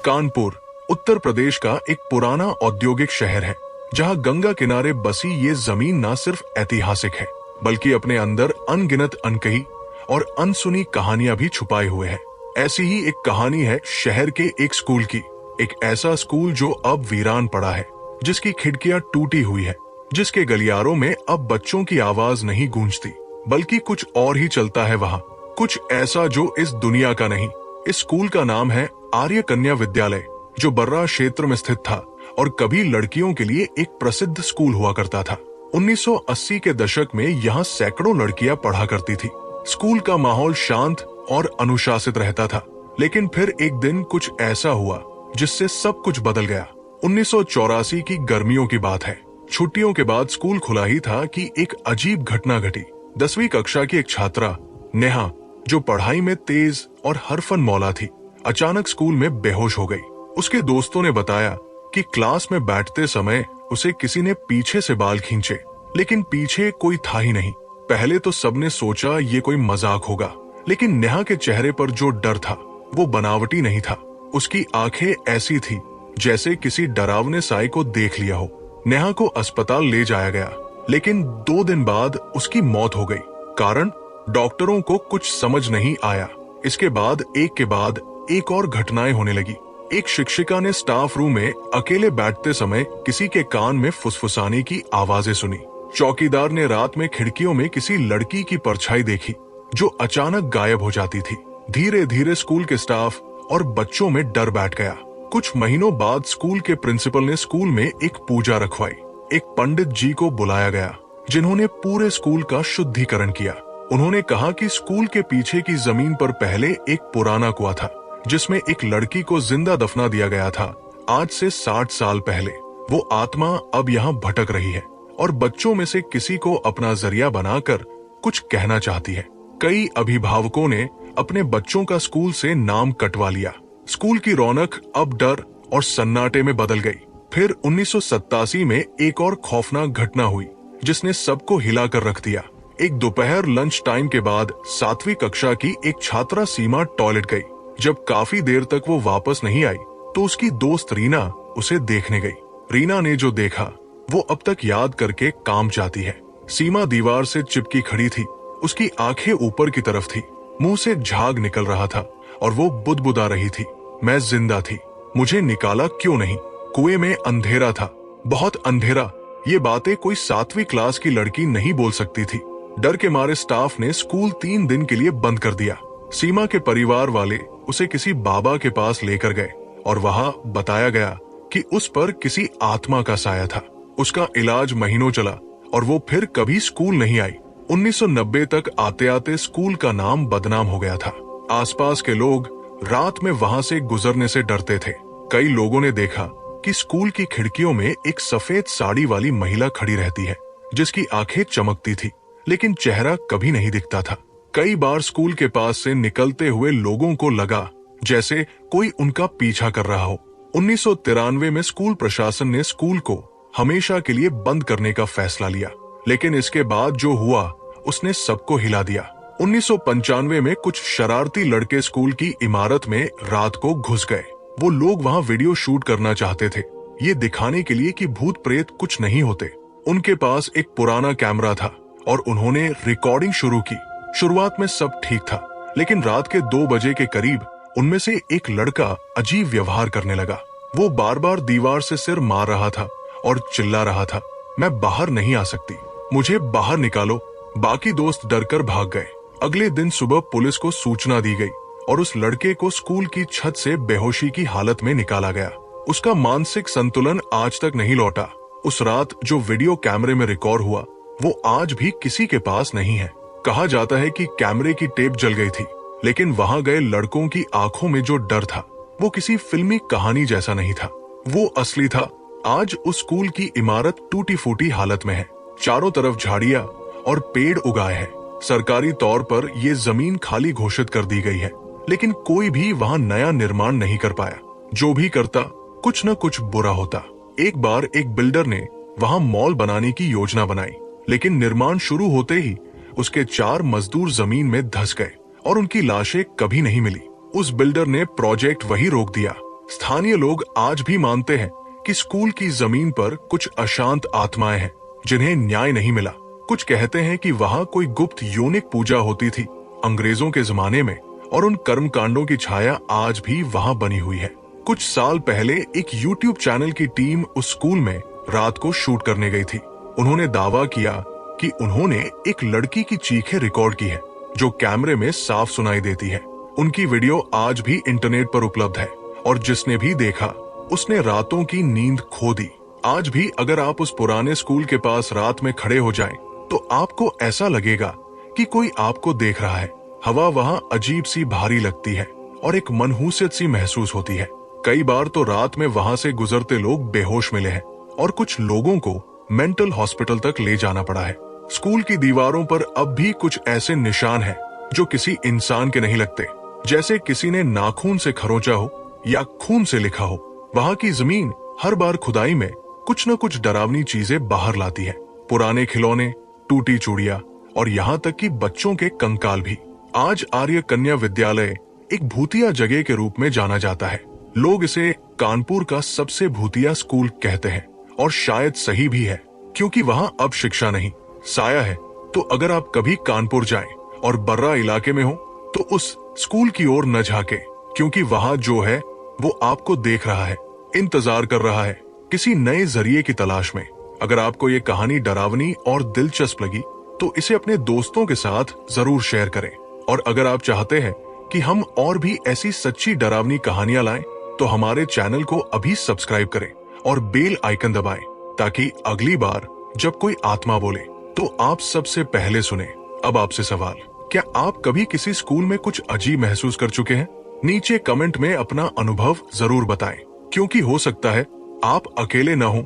कानपुर उत्तर प्रदेश का एक पुराना औद्योगिक शहर है, जहां गंगा किनारे बसी ये जमीन न सिर्फ ऐतिहासिक है, बल्कि अपने अंदर अनगिनत अनकही और अनसुनी कहानियां भी छुपाए हुए है। ऐसी ही एक कहानी है शहर के एक स्कूल की। एक ऐसा स्कूल जो अब वीरान पड़ा है, जिसकी खिड़कियां टूटी हुई है, जिसके गलियारों में अब बच्चों की आवाज नहीं गूंजती, बल्कि कुछ और ही चलता है वहाँ, कुछ ऐसा जो इस दुनिया का नहीं। इस स्कूल का नाम है आर्य कन्या विद्यालय, जो बर्रा क्षेत्र में स्थित था और कभी लड़कियों के लिए एक प्रसिद्ध स्कूल हुआ करता था। 1980 के दशक में यहाँ सैकड़ों लड़कियां पढ़ा करती थी। स्कूल का माहौल शांत और अनुशासित रहता था, लेकिन फिर एक दिन कुछ ऐसा हुआ जिससे सब कुछ बदल गया। 1984 की गर्मियों की बात है। छुट्टियों के बाद स्कूल खुला ही था कि एक अजीब घटना घटी। 10वीं कक्षा की एक छात्रा नेहा, जो पढ़ाई में तेज और हरफन मौला थी, अचानक स्कूल में बेहोश हो गई। उसके दोस्तों ने बताया कि क्लास में बैठते समय उसे किसी ने पीछे से बाल खींचे, लेकिन पीछे कोई था ही नहीं। पहले तो सबने सोचा ये कोई मजाक होगा, लेकिन नेहा के चेहरे पर जो डर था वो बनावटी नहीं था। उसकी आंखें ऐसी थी जैसे किसी डरावने साए को देख लिया हो। नेहा को अस्पताल ले जाया गया, लेकिन 2 दिन बाद उसकी मौत हो गई। कारण डॉक्टरों को कुछ समझ नहीं आया। इसके बाद एक और घटनाएं होने लगी। एक शिक्षिका ने स्टाफ रूम में अकेले बैठते समय किसी के कान में फुसफुसाने की आवाजें सुनी। चौकीदार ने रात में खिड़कियों में किसी लड़की की परछाई देखी, जो अचानक गायब हो जाती थी। धीरे धीरे स्कूल के स्टाफ और बच्चों में डर बैठ गया। कुछ महीनों बाद स्कूल के प्रिंसिपल ने स्कूल में एक पूजा रखवाई। एक पंडित जी को बुलाया गया, जिन्होंने पूरे स्कूल का शुद्धिकरण किया। उन्होंने कहा कि स्कूल के पीछे की जमीन पर पहले एक पुराना कुआं था, जिसमें एक लड़की को जिंदा दफना दिया गया था आज से 60 साल पहले। वो आत्मा अब यहाँ भटक रही है और बच्चों में से किसी को अपना जरिया बनाकर कुछ कहना चाहती है। कई अभिभावकों ने अपने बच्चों का स्कूल से नाम कटवा लिया। स्कूल की रौनक अब डर और सन्नाटे में बदल गई। फिर 1987 में एक और खौफनाक घटना हुई, जिसने सबको हिलाकर रख दिया। एक दोपहर लंच टाइम के बाद 7वीं कक्षा की एक छात्रा सीमा टॉयलेट गई। जब काफी देर तक वो वापस नहीं आई, तो उसकी दोस्त रीना उसे देखने गई। रीना ने जो देखा वो अब तक याद करके काम जाती है। सीमा दीवार से चिपकी खड़ी थी, उसकी आंखें ऊपर की तरफ थी, मुंह से झाग निकल रहा था और वो बुदबुदा रही थी, मैं जिंदा थी, मुझे निकाला क्यों नहीं, कुएं में अंधेरा था, बहुत अंधेरा। ये बातें कोई 7वीं क्लास की लड़की नहीं बोल सकती थी। डर के मारे स्टाफ ने स्कूल 3 दिन के लिए बंद कर दिया। सीमा के परिवार वाले उसे किसी बाबा के पास लेकर गए और वहां बताया गया कि उस पर किसी आत्मा का साया था। उसका इलाज महीनों चला और वो फिर कभी स्कूल नहीं आई। 1990 तक आते आते स्कूल का नाम बदनाम हो गया था। आसपास के लोग रात में वहां से गुजरने से डरते थे। कई लोगों ने देखा कि स्कूल की खिड़कियों में एक सफेद साड़ी वाली महिला खड़ी रहती है, जिसकी आंखें चमकती थी, लेकिन चेहरा कभी नहीं दिखता था। कई बार स्कूल के पास से निकलते हुए लोगों को लगा जैसे कोई उनका पीछा कर रहा हो। 1993 में स्कूल प्रशासन ने स्कूल को हमेशा के लिए बंद करने का फैसला लिया, लेकिन इसके बाद जो हुआ उसने सबको हिला दिया। 1995 में कुछ शरारती लड़के स्कूल की इमारत में रात को घुस गए। वो लोग वहां वीडियो शूट करना चाहते थे, ये दिखाने के लिए कि भूत प्रेत कुछ नहीं होते। उनके पास एक पुराना कैमरा था और उन्होंने रिकॉर्डिंग शुरू की। शुरुआत में सब ठीक था, लेकिन रात के 2 बजे के करीब उनमें से एक लड़का अजीब व्यवहार करने लगा। वो बार बार दीवार से सिर मार रहा था और चिल्ला रहा था, मैं बाहर नहीं आ सकती, मुझे बाहर निकालो। बाकी दोस्त डरकर भाग गए। अगले दिन सुबह पुलिस को सूचना दी गई और उस लड़के को स्कूल की छत से बेहोशी की हालत में निकाला गया। उसका मानसिक संतुलन आज तक नहीं लौटा। उस रात जो वीडियो कैमरे में रिकॉर्ड हुआ वो आज भी किसी के पास नहीं है। कहा जाता है कि कैमरे की टेप जल गई थी, लेकिन वहां गए लड़कों की आंखों में जो डर था वो किसी फिल्मी कहानी जैसा नहीं था, वो असली था। आज उस स्कूल की इमारत टूटी फूटी हालत में है। चारों तरफ झाड़ियां और पेड़ उगाए हैं। सरकारी तौर पर ये जमीन खाली घोषित कर दी गई है, लेकिन कोई भी वहां नया निर्माण नहीं कर पाया। जो भी करता कुछ न कुछ बुरा होता। एक बार एक बिल्डर ने वहां मॉल बनाने की योजना बनाई, लेकिन निर्माण शुरू होते ही उसके 4 मजदूर जमीन में धंस गए और उनकी लाशें कभी नहीं मिली। उस बिल्डर ने प्रोजेक्ट वहीं रोक दिया। स्थानीय लोग आज भी मानते हैं कि स्कूल की जमीन पर कुछ अशांत आत्माएं हैं जिन्हें न्याय नहीं मिला। कुछ कहते हैं कि वहां कोई गुप्त योनिक पूजा होती थी अंग्रेजों के जमाने में, और उन कर्मकांडों की छाया आज भी वहां बनी हुई है। कुछ साल पहले एक YouTube चैनल की टीम उस स्कूल में रात को शूट करने गई थी। उन्होंने दावा किया कि उन्होंने एक लड़की की चीखें रिकॉर्ड की है जो कैमरे में साफ सुनाई देती है। उनकी वीडियो आज भी इंटरनेट पर उपलब्ध है और जिसने भी देखा उसने रातों की नींद खो दी। आज भी अगर आप उस पुराने स्कूल के पास रात में खड़े हो जाएं, तो आपको ऐसा लगेगा कि कोई आपको देख रहा है। हवा वहां अजीब सी भारी लगती है और एक मनहूसियत सी महसूस होती है। कई बार तो रात में वहां से गुजरते लोग बेहोश मिले हैं और कुछ लोगों को मेंटल हॉस्पिटल तक ले जाना पड़ा है। स्कूल की दीवारों पर अब भी कुछ ऐसे निशान हैं जो किसी इंसान के नहीं लगते, जैसे किसी ने नाखून से खरोंचा हो या खून से लिखा हो। वहां की जमीन हर बार खुदाई में कुछ न कुछ डरावनी चीजें बाहर लाती है। पुराने खिलौने, टूटी चूड़ियां और यहाँ तक कि बच्चों के कंकाल भी। आज आर्य कन्या विद्यालय एक भूतिया जगह के रूप में जाना जाता है। लोग इसे कानपुर का सबसे भूतिया स्कूल कहते हैं और शायद सही भी है, क्योंकि वहां अब शिक्षा नहीं, साया है। तो अगर आप कभी कानपुर जाएं और बर्रा इलाके में हो तो उस स्कूल की ओर न झांके, क्योंकि वहां जो है वो आपको देख रहा है, इंतजार कर रहा है किसी नए जरिए की तलाश में। अगर आपको ये कहानी डरावनी और दिलचस्प लगी तो इसे अपने दोस्तों के साथ जरूर शेयर करें। और अगर आप चाहते हैं कि हम और भी ऐसी सच्ची डरावनी कहानियां लाएं, तो हमारे चैनल को अभी सब्सक्राइब करें और बेल आइकन दबाएं, ताकि अगली बार जब कोई आत्मा बोले तो आप सबसे पहले सुने। अब आपसे सवाल, क्या आप कभी किसी स्कूल में कुछ अजीब महसूस कर चुके हैं? नीचे कमेंट में अपना अनुभव जरूर बताएं, क्योंकि हो सकता है आप अकेले न हो